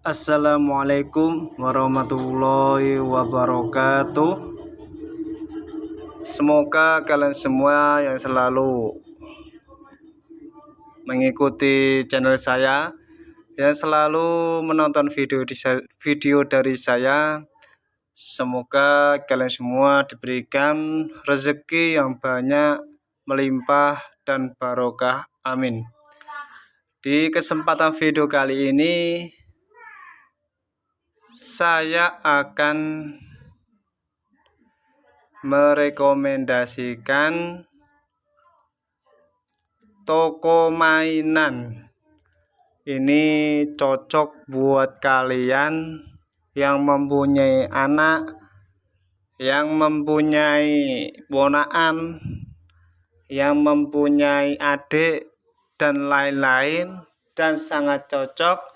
Assalamualaikum warahmatullahi wabarakatuh. Semoga kalian semua yang selalu mengikuti channel saya, yang selalu menonton video dari saya. Semoga kalian semua diberikan rezeki yang banyak, melimpah dan barokah. Amin. Di kesempatan video kali ini saya akan merekomendasikan toko mainan. Ini cocok buat kalian yang mempunyai anak, yang mempunyai ponakan, yang mempunyai adik dan lain-lain, dan sangat cocok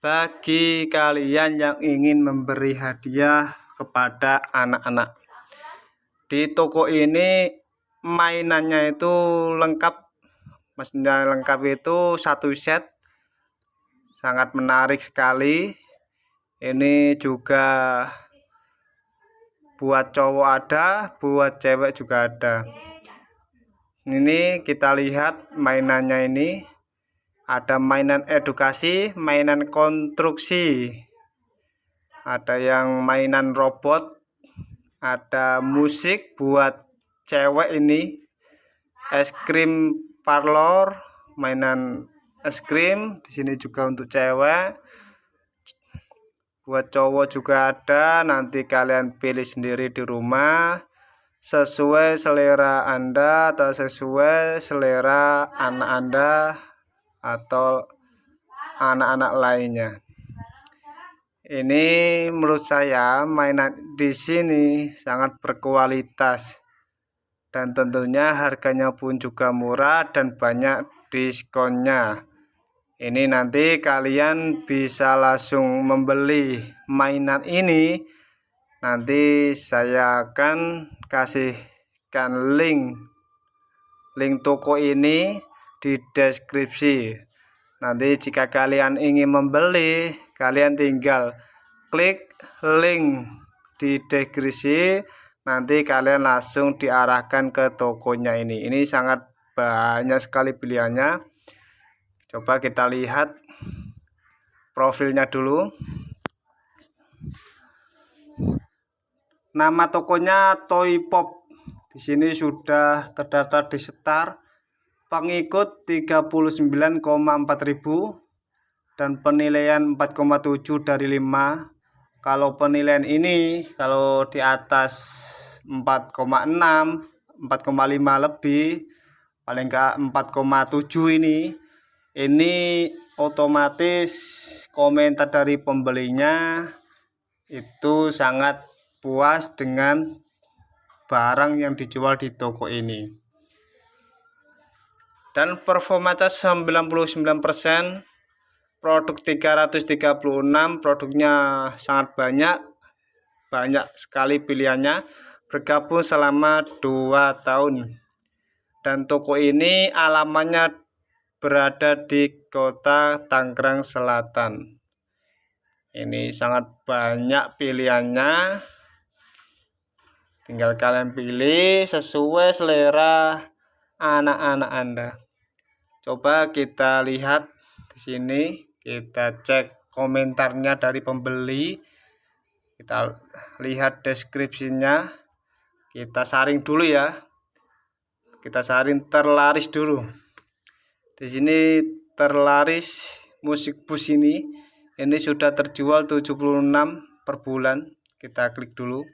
bagi kalian yang ingin memberi hadiah kepada anak-anak. Di toko ini mainannya itu lengkap, maksudnya lengkap itu satu set, sangat menarik sekali. Ini juga buat cowok ada, buat cewek juga ada. Ini kita lihat mainannya ini. Ada mainan edukasi, mainan konstruksi, ada yang mainan robot, ada musik buat cewek ini, es krim parlor, mainan es krim. Di sini juga untuk cewek. Buat cowok juga ada, nanti kalian pilih sendiri di rumah sesuai selera Anda atau sesuai selera anak Anda atau anak-anak lainnya. Ini menurut saya mainan di sini sangat berkualitas dan tentunya harganya pun juga murah dan banyak diskonnya. Ini nanti kalian bisa langsung membeli mainan ini. Nanti saya akan kasihkan link toko ini di deskripsi. Nanti jika kalian ingin membeli, kalian tinggal klik link di deskripsi. Nanti kalian langsung diarahkan ke tokonya ini. Ini sangat banyak sekali pilihannya. Coba kita lihat profilnya dulu. Nama tokonya Toy Pop. Di sini sudah terdaftar di Star. Pengikut 39,4 ribu dan penilaian 4,7 dari 5. Kalau penilaian ini kalau di atas 4,6, 4,5 lebih, paling enggak 4,7 ini otomatis komentar dari pembelinya itu sangat puas dengan barang yang dijual di toko ini. Dan performa cas 99%, produk 336, produknya sangat banyak sekali pilihannya, bergabung selama 2 tahun. Dan toko ini alamatnya berada di Kota Tangerang Selatan. Ini sangat banyak pilihannya, tinggal kalian pilih sesuai selera anak-anak Anda. Coba kita lihat di sini, kita cek komentarnya dari pembeli, kita lihat deskripsinya, kita saring dulu ya, kita saring terlaris dulu. Di sini terlaris musik bus ini sudah terjual 76 per bulan. Kita klik dulu.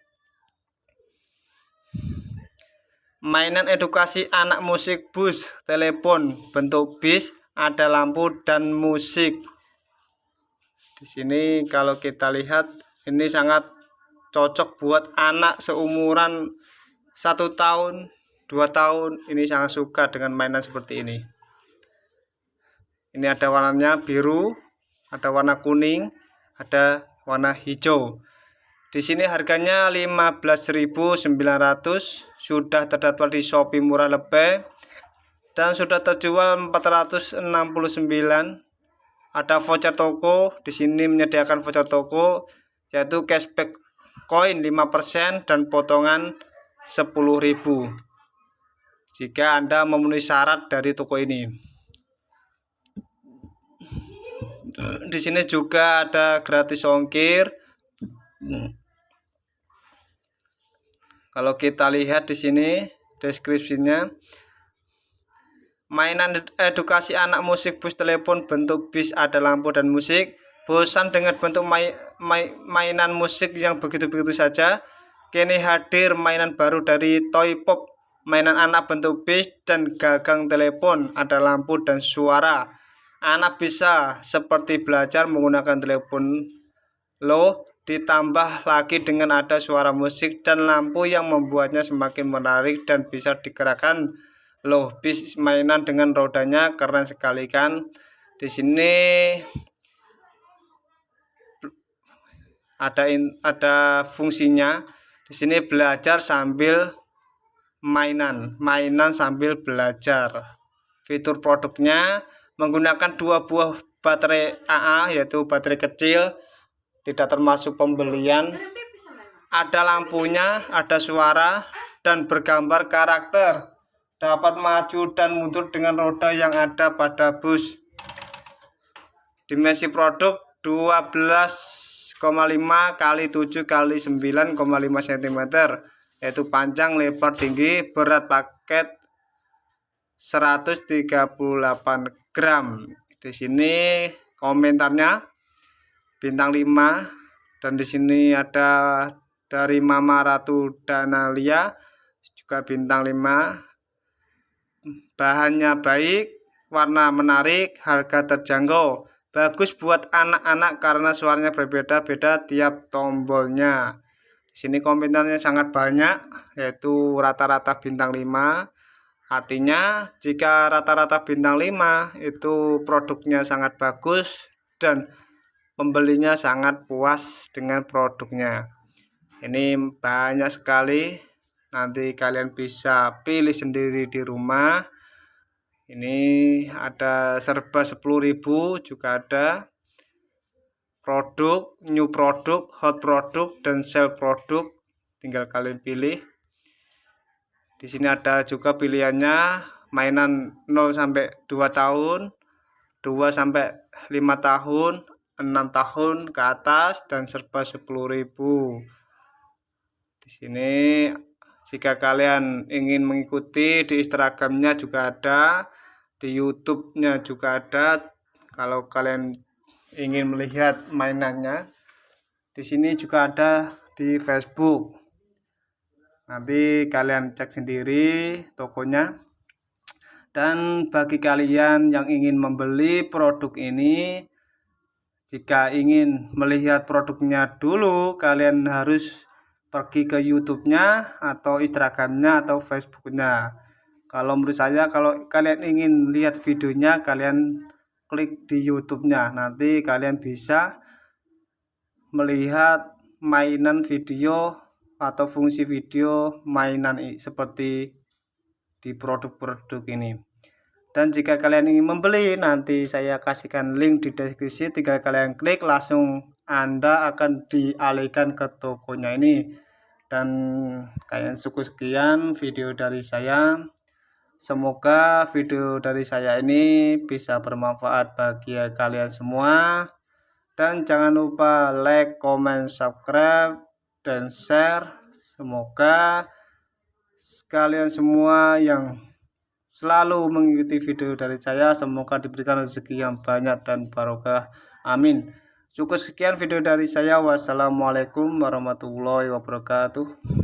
Mainan edukasi anak musik bus, telepon bentuk bis, ada lampu dan musik. Di sini kalau kita lihat ini sangat cocok buat anak seumuran 1 tahun, 2 tahun. Ini sangat suka dengan mainan seperti ini. Ini ada warnanya biru, ada warna kuning, ada warna hijau. Di sini harganya 15.900, sudah terdaftar di Shopee Murah Lebih dan sudah terjual 469. Ada voucher toko, di sini menyediakan voucher toko yaitu cashback koin 5% dan potongan 10.000 jika Anda memenuhi syarat dari toko ini. Di sini juga ada gratis ongkir. Kalau kita lihat di sini deskripsinya, mainan edukasi anak musik bus telepon bentuk bis, ada lampu dan musik. Bosan dengan bentuk mainan musik yang begitu-begitu saja? Kini hadir mainan baru dari Toy Pop, mainan anak bentuk bis dan gagang telepon, ada lampu dan suara. Anak bisa seperti belajar menggunakan telepon loh, ditambah lagi dengan ada suara musik dan lampu yang membuatnya semakin menarik dan bisa digerakkan loh. Bis mainan dengan rodanya keren sekali kan. Di sini ada fungsinya. Di sini belajar sambil mainan sambil belajar. Fitur produknya menggunakan 2 buah baterai AA, yaitu baterai kecil, tidak termasuk pembelian. Ada lampunya, ada suara dan bergambar karakter. Dapat maju dan mundur dengan roda yang ada pada bus. Dimensi produk 12,5 x 7 x 9,5 cm, yaitu panjang, lebar, tinggi. Berat paket 138 gram. Di sini komentarnya bintang 5, dan di sini ada dari Mama Ratu Danalia juga bintang 5. Bahannya baik, warna menarik, harga terjangkau. Bagus buat anak-anak karena suaranya berbeda-beda tiap tombolnya. Di sini komentarnya sangat banyak, yaitu rata-rata bintang 5. Artinya jika rata-rata bintang 5 itu produknya sangat bagus dan pembelinya sangat puas dengan produknya. Ini banyak sekali, nanti kalian bisa pilih sendiri di rumah. Ini ada serba 10.000, juga ada produk, new produk, hot produk, dan sell produk. Tinggal kalian pilih. Di sini ada juga pilihannya mainan 0 sampai 2 tahun, 2 sampai 5 tahun, 6 tahun ke atas, dan serba 10.000. Di sini jika kalian ingin mengikuti, di Instagramnya juga ada, di YouTube-nya juga ada. Kalau kalian ingin melihat mainannya, di sini juga ada di Facebook. Nanti kalian cek sendiri tokonya. Dan bagi kalian yang ingin membeli produk ini, jika ingin melihat produknya dulu, kalian harus pergi ke YouTube-nya atau Instagram-nya atau Facebook-nya. Kalau menurut saya, kalau kalian ingin lihat videonya, kalian klik di YouTube-nya. Nanti kalian bisa melihat mainan video atau fungsi video mainan seperti di produk-produk ini. Dan jika kalian ingin membeli, nanti saya kasihkan link di deskripsi, tinggal kalian klik, langsung Anda akan dialihkan ke tokonya ini. Dan kalian sekian video dari saya. Semoga video dari saya ini bisa bermanfaat bagi kalian semua. Dan jangan lupa like, comment, subscribe, dan share. Semoga kalian semua yang selalu mengikuti video dari saya, semoga diberikan rezeki yang banyak dan barokah. Amin. Cukup sekian video dari saya. Wassalamualaikum warahmatullahi wabarakatuh.